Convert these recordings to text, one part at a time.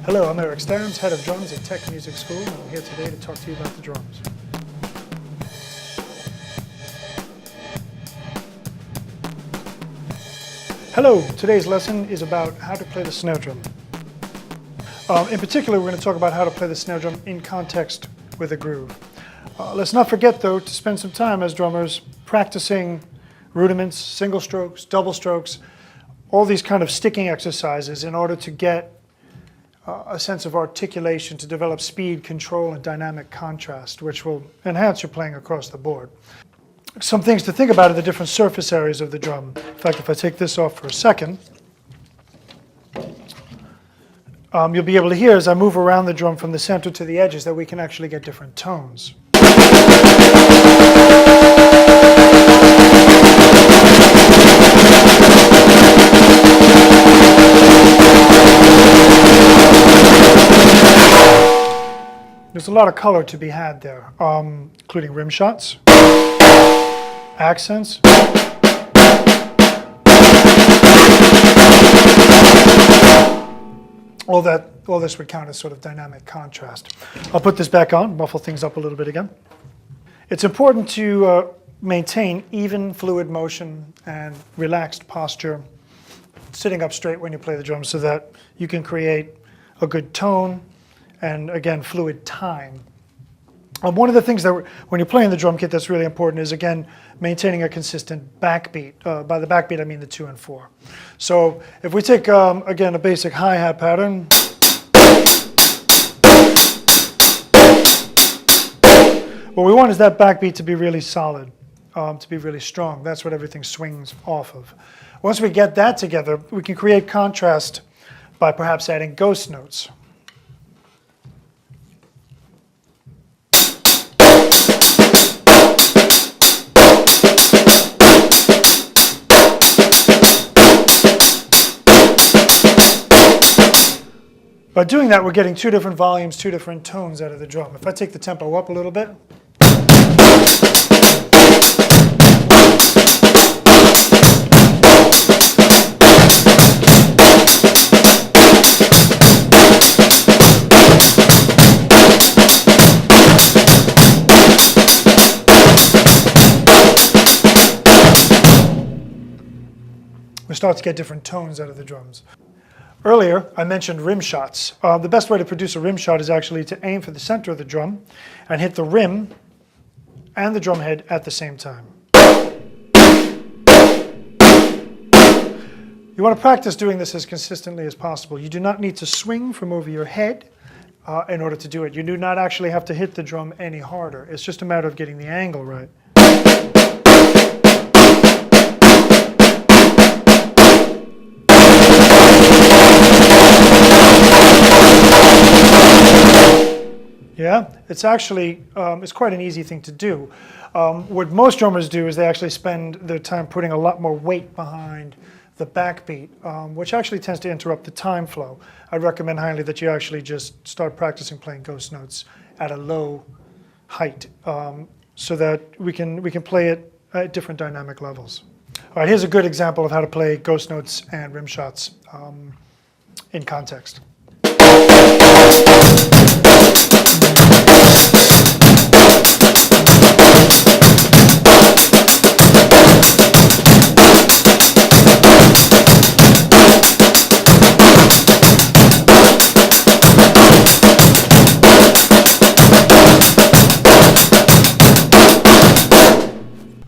Hello, I'm Eric Starnes, head of drums at Tech Music School, and I'm here today to talk to you about the drums. Hello, today's lesson is about how to play the snare drum. In particular, we're going to talk about how to play the snare drum in context with a groove. Let's not forget, though, to spend some time as drummers practicing rudiments, single strokes, double strokes, all these kind of sticking exercises in order to get a sense of articulation, to develop speed, control, and dynamic contrast, which will enhance your playing across the board. Some things to think about are the different surface areas of the drum. In fact, if I take this off for a second, you'll be able to hear as I move around the drum from the center to the edges that we can actually get different tones. There's a lot of color to be had there, including rim shots, accents, all this would count as sort of dynamic contrast. I'll put this back on, muffle things up a little bit again. It's important to maintain even fluid motion and relaxed posture, sitting up straight when you play the drums so that you can create a good tone and, again, fluid time. One of the things that when you're playing the drum kit that's really important is, again, maintaining a consistent backbeat. By the backbeat, I mean the 2 and 4. So if we take, again, a basic hi-hat pattern, what we want is that backbeat to be really solid, to be really strong. That's what everything swings off of. Once we get that together, we can create contrast by perhaps adding ghost notes. By doing that, we're getting two different volumes, two different tones out of the drum. If I take the tempo up a little bit, we start to get different tones out of the drums. Earlier, I mentioned rim shots. The best way to produce a rim shot is actually to aim for the center of the drum and hit the rim and the drum head at the same time. You want to practice doing this as consistently as possible. You do not need to swing from over your head in order to do it. You do not actually have to hit the drum any harder. It's just a matter of getting the angle right. Yeah, it's actually, it's quite an easy thing to do. What most drummers do is they actually spend their time putting a lot more weight behind the backbeat, which actually tends to interrupt the time flow. I recommend highly that you actually just start practicing playing ghost notes at a low height so that we can play it at different dynamic levels. All right, here's a good example of how to play ghost notes and rim shots in context.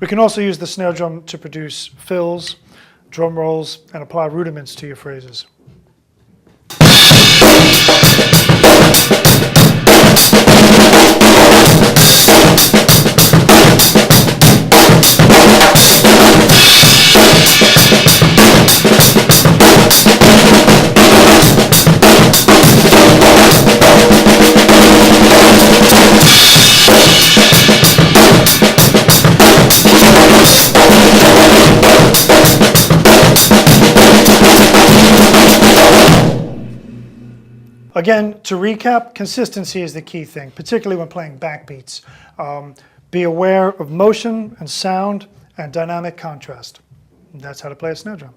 We can also use the snare drum to produce fills, drum rolls, and apply rudiments to your phrases. Again, to recap, consistency is the key thing, particularly when playing backbeats. Be aware of motion and sound and dynamic contrast. That's how to play a snare drum.